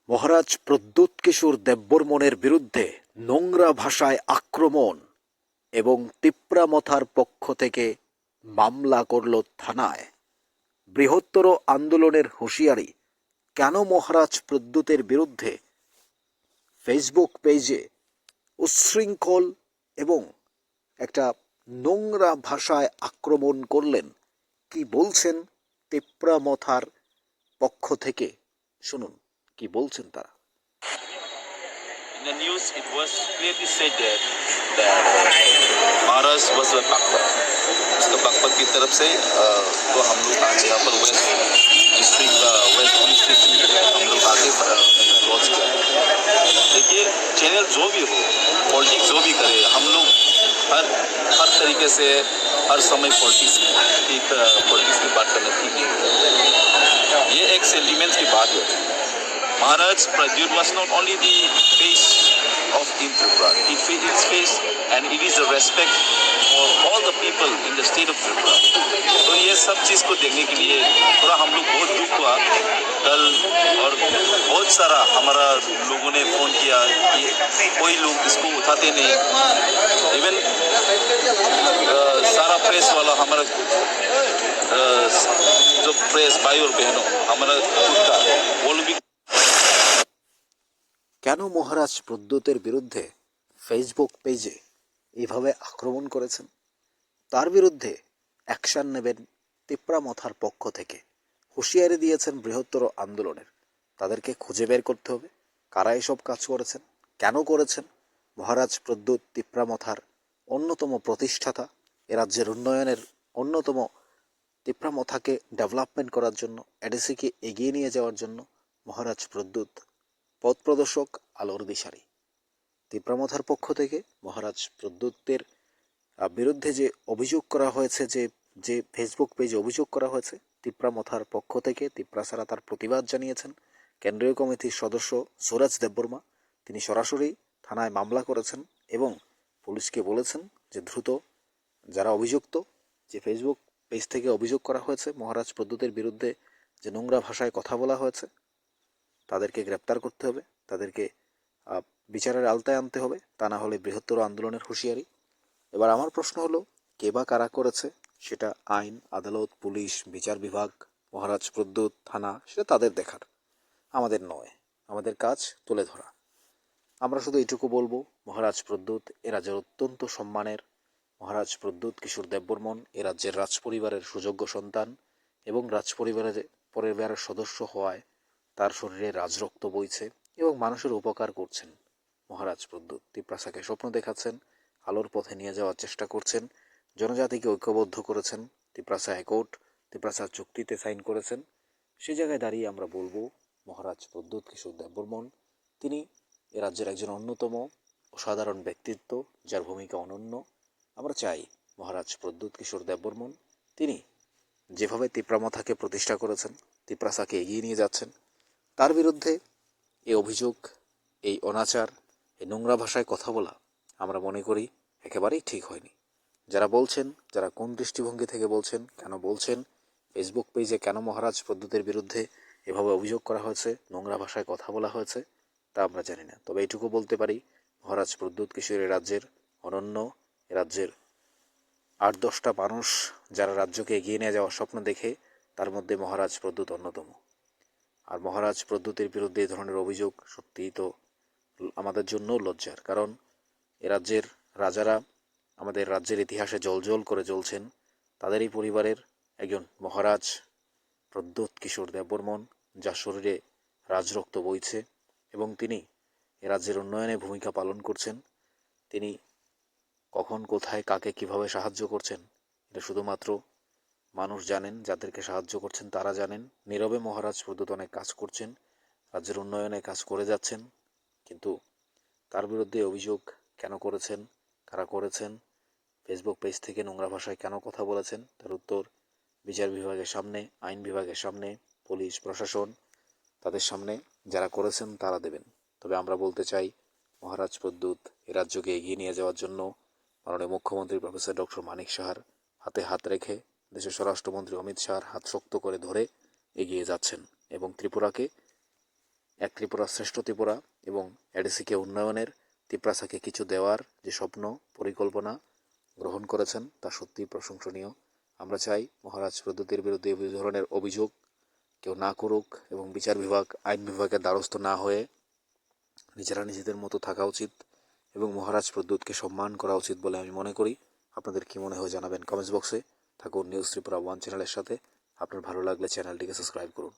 মহারাজ প্রদ্যোৎ কিশোর দেববর্মনের বিরুদ্ধে নোংরা ভাষায় আক্রমণ এবং তিপ্রামথার পক্ষ থেকে মামলা করল থানায়। বৃহত্তর আন্দোলনের হুঁশিয়ারি। কেন মহারাজ প্রদ্যোতের বিরুদ্ধে ফেসবুক পেজে উচ্ছৃঙ্খল এবং একটা নোংরা ভাষায় আক্রমণ করলেন? কি বলছেন তিপ্রামথার পক্ষ থেকে? শুনুন কি বলছেন তারা। In the news, it was clearly stated that Maharaj was a Baghpat. उसका बागपत की तरफ से तो हम लोग आज यहाँ पर waste district waste police station हम लोग आगे लॉन्च किया। देखिए, चैनल जो भी हो, पॉलिटिक्स जो भी करे, हम लोग हर तरीके से हर समय पॉलिटिक्स की बात करना ठीक नहीं है। ये एक सेंटिमेंट्स की बात है। Maharaj Pradyut was not only the face of Team Tripura, it is face and it is a respect for all the people in the state of Tripura. तो ये सब चीज़ को देखने के लिए थोड़ा हम लोग बहुत दुख हुआ कल, और बहुत सारा हमारा लोगों ने फ़ोन किया कि कोई लोग इसको उठाते नहीं। इवन सारा प्रेस वाला हमारा जो प्रेस भाई और बहनों हमारा खुद का वो लोग भी। কেন মহারাজ প্রদ্যোতের বিরুদ্ধে ফেসবুক পেজে এভাবে আক্রমণ করেছেন? তার বিরুদ্ধে অ্যাকশন নেবেন তিপ্রামথার পক্ষ থেকে হুঁশিয়ারি দিয়েছেন বৃহত্তর আন্দোলনের। তাদেরকে খুঁজে বের করতে হবে কারা এসব কাজ করেছেন, কেন করেছেন। মহারাজ প্রদ্যোৎ তিপ্রামথার অন্যতম প্রতিষ্ঠাতা, এ রাজ্যের উন্নয়নের অন্যতম, তিপ্রামথাকে ডেভেলপমেন্ট করার জন্য, এডিসিকে এগিয়ে নিয়ে যাওয়ার জন্য মহারাজ প্রদ্যোৎ পথ প্রদর্শক, আলোর দিশারি। তিপ্রামথার পক্ষ থেকে মহারাজ প্রদ্যোতের বিরুদ্ধে যে অভিযোগ করা হয়েছে, যে ফেসবুক পেজে অভিযোগ করা হয়েছে, তিপ্রামথার পক্ষ থেকে তিপ্রাসারা তার প্রতিবাদ জানিয়েছেন। কেন্দ্রীয় কমিটির সদস্য সুরাজ দেববর্মা তিনি সরাসরি থানায় মামলা করেছেন এবং পুলিশকে বলেছেন যে দ্রুত যারা অভিযুক্ত, যে ফেসবুক পেজ থেকে অভিযোগ করা হয়েছে মহারাজ প্রদ্যোতের বিরুদ্ধে যে নোংরা ভাষায় কথা বলা হয়েছে, তাদেরকে গ্রেপ্তার করতে হবে, তাদেরকে বিচারের আওতায় আনতে হবে, তা না হলে বৃহত্তর আন্দোলনের হুঁশিয়ারি। এবার আমার প্রশ্ন হলো, কে বা কারা করেছে সেটা আইন, আদালত, পুলিশ, বিচার বিভাগ, মহারাজ প্রদ্যোৎ, থানা, সেটা তাদের দেখার, আমাদের নয়। আমাদের কাজ তুলে ধরা। আমরা শুধু এইটুকু বলবো, মহারাজ প্রদ্যোৎ এ রাজ্যের অত্যন্ত সম্মানের। মহারাজ প্রদ্যোৎ কিশোর দেববর্মন এ রাজ্যের রাজপরিবারের সুযোগ্য সন্তান এবং পরিবারের সদস্য হওয়ায় তার শরীরে রাজরক্ত বইছে এবং মানুষের উপকার করছেন। মহারাজ প্রদ্যোৎ তিপ্রাসাকে স্বপ্ন দেখাচ্ছেন, আলোর পথে নিয়ে যাওয়ার চেষ্টা করছেন, জনজাতিকে ঐক্যবদ্ধ করেছেন। তিপ্রাসা হাইকোর্ট তিপ্রাসা চুক্তিতে সাইন করেছেন। সে জায়গায় দাঁড়িয়ে আমরা বলবো, মহারাজ প্রদ্যোৎ কিশোর দেববর্মন তিনি এ রাজ্যের একজন অন্যতম অসাধারণ ব্যক্তিত্ব, যার ভূমিকা অনন্য। আমরা চাই মহারাজ প্রদ্যোৎ কিশোর দেববর্মন তিনি যেভাবে তিপ্রামথাকে প্রতিষ্ঠা করেছেন, তিপ্রাসাকে এগিয়ে নিয়ে যাচ্ছেন, তার বিরুদ্ধে এই অভিযোগ, এই অনাচার, এই নোংরা ভাষায় কথা বলা আমরা মনে করি একেবারেই ঠিক হয়নি। যারা বলছেন, যারা কোন দৃষ্টিভঙ্গি থেকে বলছেন, কেন বলছেন, ফেসবুক পেজে কেন মহারাজ প্রদ্যোতের বিরুদ্ধে এভাবে অভিযোগ করা হয়েছে, নোংরা ভাষায় কথা বলা হয়েছে, তা আমরা জানি না। তবে এইটুকু বলতে পারি, মহারাজ প্রদ্যোৎ কিশোর এ রাজ্যের অনন্য, এ রাজ্যের 8-10টা মানুষ যারা রাজ্যকে এগিয়ে নিয়ে যাওয়ার স্বপ্ন দেখে, তার মধ্যে মহারাজ প্রদ্যোৎ অন্যতম। আর মহারাজ প্রদ্যোতের বিরুদ্ধে এই ধরনের অভিযোগ সত্যিই তো আমাদের জন্য লজ্জার, কারণ এ রাজ্যের রাজারা আমাদের রাজ্যের ইতিহাসে জলজল করে জ্বলছেন। তাদেরই পরিবারের একজন মহারাজ প্রদ্যোৎ কিশোর দেববর্মন, যার শরীরে রাজরক্ত বইছে এবং তিনি এ রাজ্যের উন্নয়নে ভূমিকা পালন করছেন। তিনি কখন, কোথায়, কাকে, কিভাবে সাহায্য করছেন, এটা শুধুমাত্র মানুষ জানেন, যাদেরকে সাহায্য করছেন তারা জানেন। নীরবে মহারাজ প্রদ্যোৎ অনেক কাজ করছেন, রাজ্যের উন্নয়নে কাজ করে যাচ্ছেন, কিন্তু তার বিরুদ্ধে অভিযোগ কেন করেছেন, কারা করেছেন, ফেসবুক পেজ থেকে নোংরা ভাষায় কেন কথা বলেছেন, তার উত্তর বিচার বিভাগের সামনে, আইন বিভাগের সামনে, পুলিশ প্রশাসন তাদের সামনে যারা করেছেন তারা দেবেন। তবে আমরা বলতে চাই, মহারাজ প্রদ্যোৎ এ রাজ্যকে এগিয়ে নিয়ে যাওয়ার জন্য মাননীয় মুখ্যমন্ত্রী প্রফেসর ডক্টর মানিক সাহার হাতে হাত রেখে, দেশের স্বরাষ্ট্রমন্ত্রী অমিত শাহর হাত শক্ত করে ধরে এগিয়ে যাচ্ছেন এবং ত্রিপুরাকে এক ত্রিপুরা শ্রেষ্ঠ ত্রিপুরা এবং এডিসিকে উন্নয়নের তিপ্রাসাকে কিছু দেওয়ার যে স্বপ্ন পরিকল্পনা গ্রহণ করেছেন তা সত্যিই প্রশংসনীয়। আমরা চাই মহারাজ প্রদ্যুতের বিরুদ্ধে এই ধরনের অভিযোগ কেউ না করুক এবং বিচার বিভাগ আইন বিভাগের দ্বারস্থ না হয়ে নিজেরা নিজেদের মতো থাকা উচিত এবং মহারাজ প্রদ্যুৎকে সম্মান করা উচিত বলে আমি মনে করি। আপনাদের কি মনে হয় জানাবেন কমেন্টস বক্সে। থাকুন নিউজ ত্রিপুরা 1 চ্যানেলের সাথে। আপনার ভালো লাগলে চ্যানেলটিকে সাবস্ক্রাইব করুন।